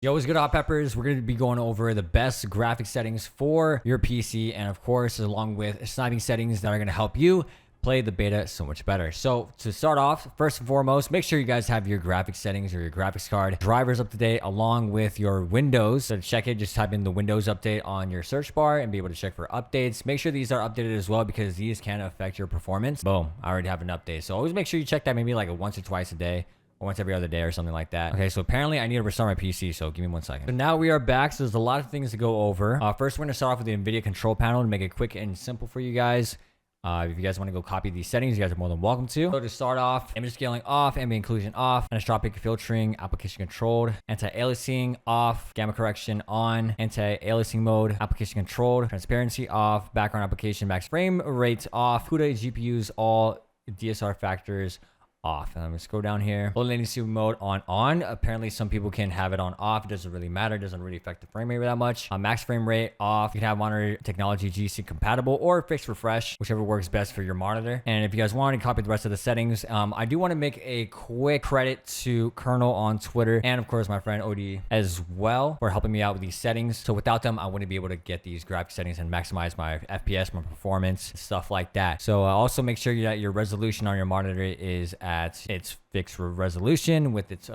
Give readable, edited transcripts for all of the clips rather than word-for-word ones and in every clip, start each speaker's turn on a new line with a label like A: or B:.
A: Yo, what's good, hot peppers? We're going to be going over the best graphic settings for your PC, and of course, along with sniping settings that are going to help you play the beta so much better. So to start off, first and foremost, make sure you guys have your graphics settings or your graphics card drivers up to date, along with your Windows. So to check it, just type in the Windows update on your search bar and be able to check for updates. Make sure these are updated as well, because these can affect your performance. Boom, I already have an update. So always make sure you check that maybe like once or twice a day, or once every other day or something like that. Okay, so apparently I need to restart my PC, so give me 1 second. So now we are back, so there's a lot of things to go over. First, we're gonna start off with the Nvidia control panel to make it quick and simple for you guys. If you guys want to go copy these settings, you guys are more than welcome to. So to start off, image scaling off, ambient occlusion off, anisotropic filtering, application controlled, anti-aliasing off, gamma correction on, anti-aliasing mode, application controlled, transparency off, background application, max frame rate off, CUDA GPUs all, DSR factors off. And I'm gonna scroll down here. Low latency mode on. Apparently some people can have it on off. It doesn't really matter. It doesn't really affect the frame rate that much. Max frame rate off. You can have monitor technology GC compatible or fixed refresh, whichever works best for your monitor. And if you guys want to copy the rest of the settings, I do want to make a quick credit to Colonel on Twitter, and of course my friend OD as well, for helping me out with these settings. So without them, I wouldn't be able to get these graphic settings and maximize my FPS, my performance, stuff like that. So also make sure that your resolution on your monitor is at its fixed resolution with its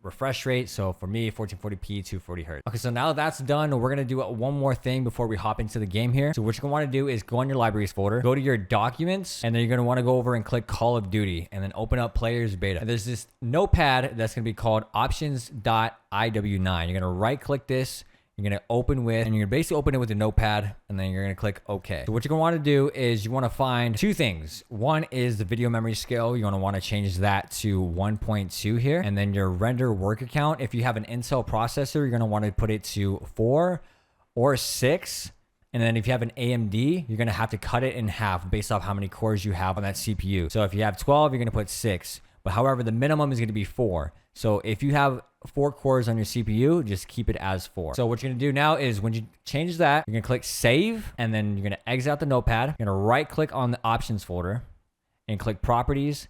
A: refresh rate. So for me, 1440p, 240 hertz. Okay, so now that's done, we're gonna do one more thing before we hop into the game here. So what you're gonna want to do is go on your libraries folder, go to your documents, and then you're gonna want to go over and click Call of Duty, and then open up players beta. And there's this notepad that's gonna be called options.iw9. You're gonna right click this. You're going to open with, and you're going to basically open it with a notepad, and then you're going to click OK. So what you're going to want to do is you want to find two things. One is the video memory scale. You're going to want to change that to 1.2 here. And then your render work account. If you have an Intel processor, you're going to want to put it to 4 or 6. And then if you have an AMD, you're going to have to cut it in half based off how many cores you have on that CPU. So if you have 12, you're going to put 6. But however, the minimum is going to be 4. So if you have 4 cores on your CPU, just keep it as 4. So what you're gonna do now is when you change that, you're gonna click save, and then you're gonna exit out the notepad. You're gonna right click on the options folder and click properties,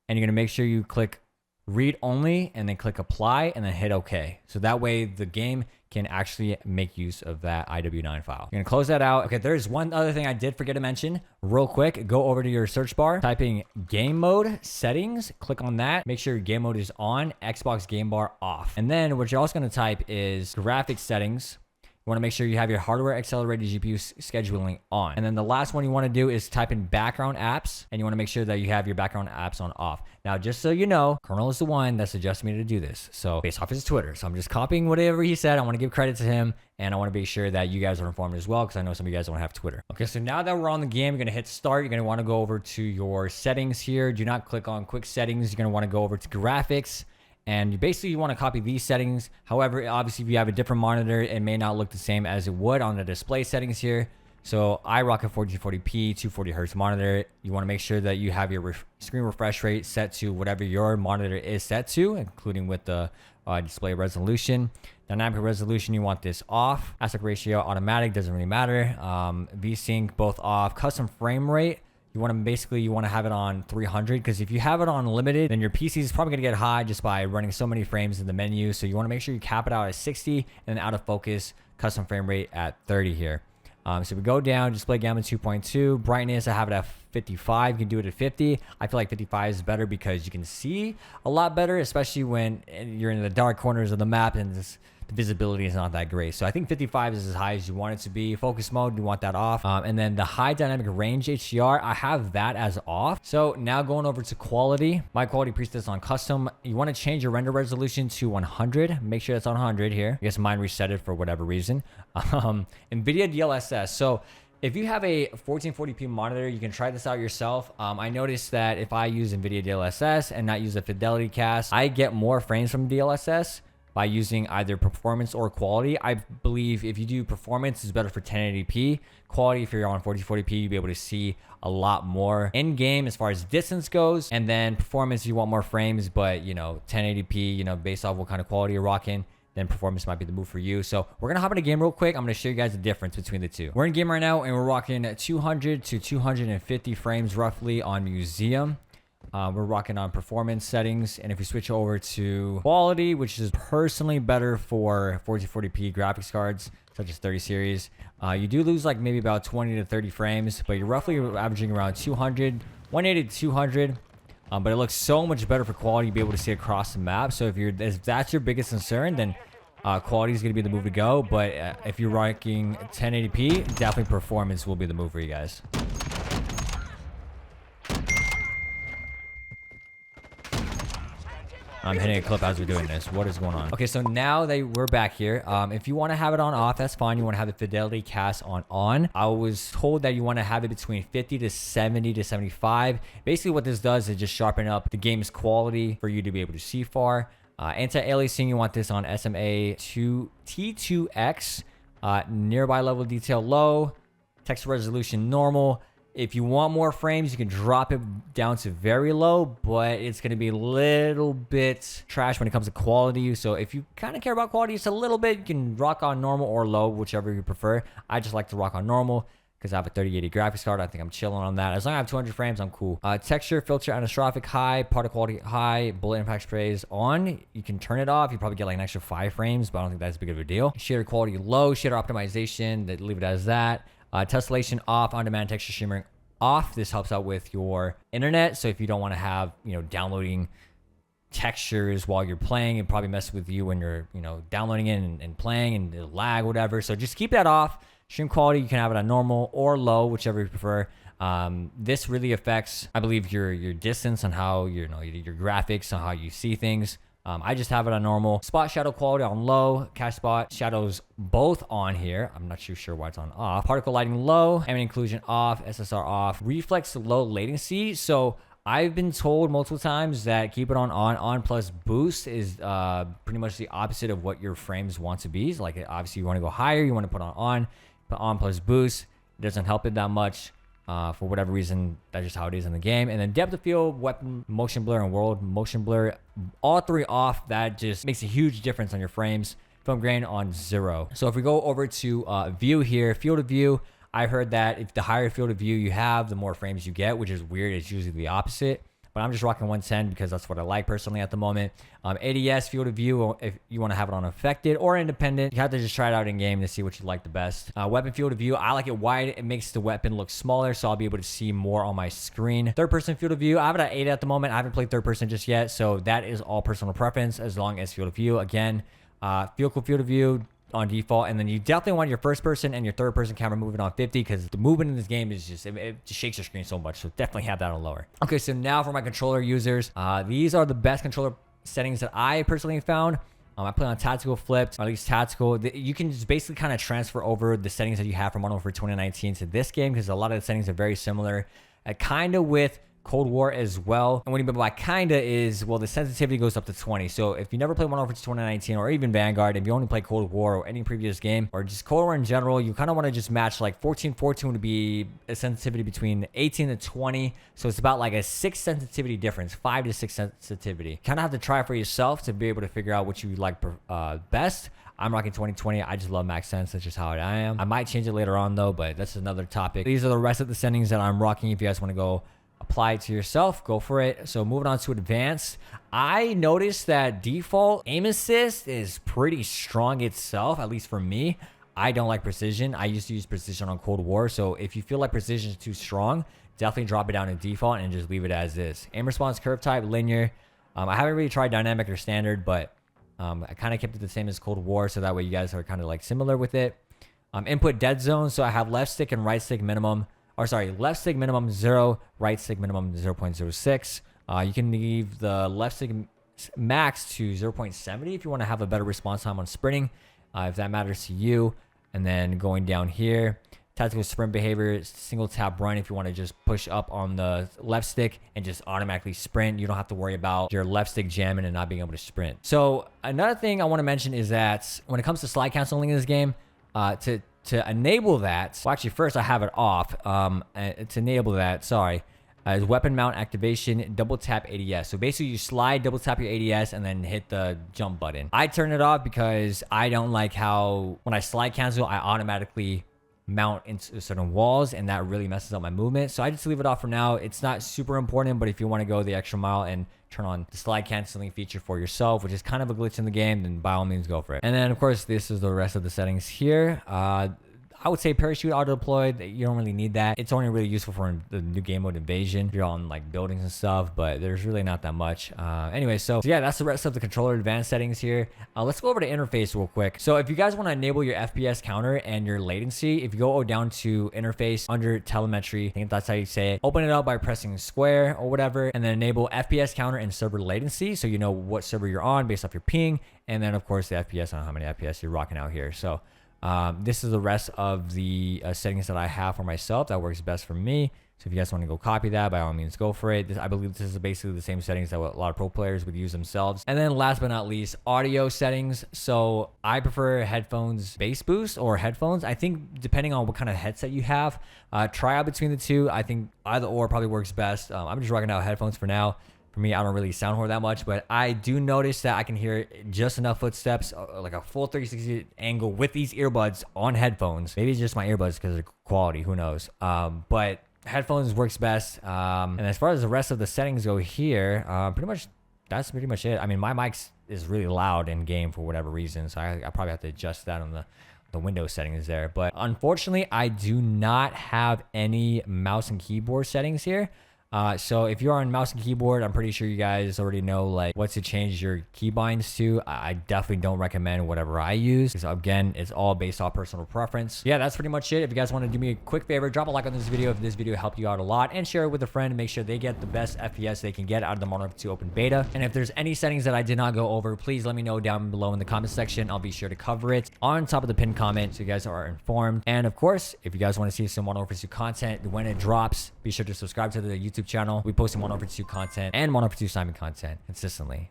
A: and you're gonna make sure you click read only, and then click apply, and then hit OK. So that way the game can actually make use of that IW9 file. You're gonna close that out. Okay, there's one other thing I did forget to mention real quick. Go over to your search bar, typing game mode settings, click on that. Make sure your game mode is on, Xbox game bar off. And then what you're also gonna type is graphics settings. You want to make sure you have your hardware accelerated GPU scheduling on. And then the last one you want to do is type in background apps, and you want to make sure that you have your background apps on off. Now, just so you know, Colonel is the one that suggested me to do this. So based off his Twitter. So I'm just copying whatever he said. I want to give credit to him, and I want to be sure that you guys are informed as well, because I know some of you guys don't have Twitter. Okay, so now that we're on the game, you're going to hit start. You're going to want to go over to your settings here. Do not click on quick settings. You're going to want to go over to graphics. And you want to copy these settings. However, obviously, if you have a different monitor, it may not look the same as it would on the display settings here. So I rock a 1440p, 240 hertz monitor. You want to make sure that you have your screen refresh rate set to whatever your monitor is set to, including with the display resolution. Dynamic resolution, you want this off. Aspect ratio, automatic, doesn't really matter. VSync, both off. Custom frame rate. You want to have it on 300, because if you have it on limited, then your PC is probably going to get high just by running so many frames in the menu. So you want to make sure you cap it out at 60, and then out of focus, custom frame rate at 30 here. So we go down, display gamma 2.2, brightness, I have it at 55. You can do it at 50. I feel like 55 is better because you can see a lot better, especially when you're in the dark corners of the map and the visibility is not that great. So I think 55 is as high as you want it to be. Focus mode, you want that off. And then the high dynamic range HDR, I have that as off. So now going over to quality, my quality preset is on custom. You want to change your render resolution to 100. Make sure it's on 100 here. I guess mine reset it for whatever reason. Nvidia DLSS. So if you have a 1440p monitor, you can try this out yourself. I noticed that if I use Nvidia DLSS and not use a fidelity cast, I get more frames from DLSS by using either performance or quality. I believe if you do performance, it's better for 1080p. Quality, if you're on 1440p, you'll be able to see a lot more in game as far as distance goes. And then performance, you want more frames, but 1080p, based off what kind of quality you're rocking, then performance might be the move for you. So we're gonna hop in a game real quick. I'm gonna show you guys the difference between the two. We're in game right now, and we're rocking 200 to 250 frames roughly on Museum. We're rocking on performance settings. And if we switch over to quality, which is personally better for 1440p graphics cards, such as 30 series, you do lose like maybe about 20 to 30 frames, but you're roughly averaging around 200, 180 to 200. But it looks so much better for quality. You'll be able to see across the map. So if that's your biggest concern, then quality is going to be the move to go. But if you're rocking 1080p, definitely performance will be the move for you guys. I'm hitting a clip as we're doing this. What is going on? Okay, so now that we're back here, if you want to have it on off, that's fine. You want to have the fidelity cast on. I was told that you want to have it between 50 to 70 to 75. Basically, what this does is just sharpen up the game's quality for you to be able to see far. Anti-aliasing, you want this on SMA T2X. Nearby level detail low. Texture resolution normal. If you want more frames, you can drop it down to very low, but it's going to be a little bit trash when it comes to quality. So if you kind of care about quality just a little bit, you can rock on normal or low, whichever you prefer. I just like to rock on normal because I have a 3080 graphics card. I think I'm chilling on that. As long as I have 200 frames, I'm cool. Texture, filter, anisotropic high, particle quality high, bullet impact sprays on. You can turn it off. You probably get like an extra 5 frames, but I don't think that's big of a deal. Shader quality low, shader optimization, leave it as that. Tessellation off, on-demand texture shimmering off. This helps out with your internet. So if you don't want to have, downloading textures while you're playing, it probably messes with you when you're, downloading it and playing and it'll lag, whatever. So just keep that off. Stream quality, you can have it on normal or low, whichever you prefer. This really affects, I believe, your distance on how, your graphics, on how you see things. I just have it on normal. Spot shadow quality on low. Cast spot shadows both on here. I'm not too sure why it's on off. Particle lighting low. Ambient occlusion off. SSR off. Reflex low latency. So I've been told multiple times that keep it on. On plus boost is pretty much the opposite of what your frames want to be. So like obviously you want to go higher. You want to put on. But on plus boost, it doesn't help it that much. For whatever reason, that's just how it is in the game. And then depth of field, weapon, motion blur, and world motion blur, all 3 off. That just makes a huge difference on your frames. Film grain on 0. So if we go over to view here, field of view, I heard that if the higher field of view you have, the more frames you get, which is weird. It's usually the opposite. But I'm just rocking 110 because that's what I like personally at the moment. ADS field of view, if you want to have it on affected or independent, you have to just try it out in game to see what you like the best. Weapon field of view, I like it wide. It makes the weapon look smaller, so I'll be able to see more on my screen. Third person field of view, I have it at 8 at the moment. I haven't played third person just yet, so that is all personal preference as long as field of view. Again, field of view on default, and then you definitely want your first person and your third person camera moving on 50 because the movement in this game is just it just shakes your screen so much, so definitely have that on lower. Okay, so now for my controller users, these are the best controller settings that I personally found. I play on tactical flipped, or at least tactical. You can just basically kind of transfer over the settings that you have from Modern Warfare 2019 to this game because a lot of the settings are very similar, kind of with Cold War as well. And what you mean by kinda is, well, the sensitivity goes up to 20. So if you never played Modern Warfare 2019 or even Vanguard, if you only play Cold War or any previous game or just Cold War in general, you kind of want to just match like 14 to be a sensitivity between 18 to 20. So it's about like a 6 sensitivity difference, 5 to 6 sensitivity. Kind of have to try it for yourself to be able to figure out what you like best. I'm rocking 2020. I just love max sense. That's just how I am. I might change it later on though, but that's another topic. These are the rest of the settings that I'm rocking. If you guys want to go apply it to yourself, go for it. So moving on to advanced, I noticed that default aim assist is pretty strong itself, at least for me. I don't like precision. I used to use precision on Cold War. So if you feel like precision is too strong, definitely drop it down to default and just leave it as is. Aim response curve type, linear. I haven't really tried dynamic or standard, but I kind of kept it the same as Cold War. So that way you guys are kind of like similar with it. Input Deadzone. So I have left stick and right stick minimum. Or sorry, left stick minimum 0, right stick minimum 0.06. You can leave the left stick max to 0.70 if you want to have a better response time on sprinting, if that matters to you. And then going down here, tactical sprint behavior, single tap run if you want to just push up on the left stick and just automatically sprint. You don't have to worry about your left stick jamming and not being able to sprint. So another thing I want to mention is that when it comes to slide canceling in this game, to enable that, well, actually first I have it off. To enable that, sorry, is weapon mount activation, double tap ADS. So basically you slide, double tap your ADS, and then hit the jump button. I turn it off because I don't like how when I slide cancel, I automatically mount into certain walls, and that really messes up my movement. So I just leave it off for now. It's not super important, but if you want to go the extra mile and turn on the slide canceling feature for yourself, which is kind of a glitch in the game, then by all means go for it. And then of course, this is the rest of the settings here. I would say parachute auto deployed. You don't really need that. It's only really useful for the new game mode invasion. You're on like buildings and stuff, but there's really not that much. Anyway, so yeah, that's the rest of the controller advanced settings here. Let's go over to interface real quick. So if you guys want to enable your FPS counter and your latency, if you go down to interface under telemetry, I think that's how you say it, open it up by pressing square or whatever, and then enable FPS counter and server latency. So you know what server you're on based off your ping. And then of course the FPS on how many FPS you're rocking out here. So this is the rest of the settings that I have for myself that works best for me. So if you guys want to go copy that, by all means, go for it. I believe this is basically the same settings that a lot of pro players would use themselves. And then last but not least, audio settings. So I prefer headphones bass boost or headphones. I think depending on what kind of headset you have, try out between the two. I think either or probably works best. I'm just rocking out headphones for now. For me, I don't really sound whore that much, but I do notice that I can hear just enough footsteps, like a full 360 angle with these earbuds on headphones. Maybe it's just my earbuds because of quality, who knows? But headphones works best. And as far as the rest of the settings go here, that's pretty much it. I mean, my mic is really loud in game for whatever reason, so I probably have to adjust that on the Windows settings there. But unfortunately, I do not have any mouse and keyboard settings here. So if you're on mouse and keyboard, I'm pretty sure you guys already know like what to change your keybinds to. I definitely don't recommend whatever I use, because again, it's all based off personal preference. Yeah, that's pretty much it. If you guys want to do me a quick favor, drop a like on this video if this video helped you out a lot, and share it with a friend and make sure they get the best FPS they can get out of the Modern Warfare 2 open beta. And if there's any settings that I did not go over, please let me know down below in the comment section. I'll be sure to cover it on top of the pinned comment so you guys are informed. And of course, if you guys want to see some Modern Warfare 2 content when it drops, be sure to subscribe to the YouTube channel. We post Modern Warfare 2 content and Modern Warfare 2 Sniping content consistently.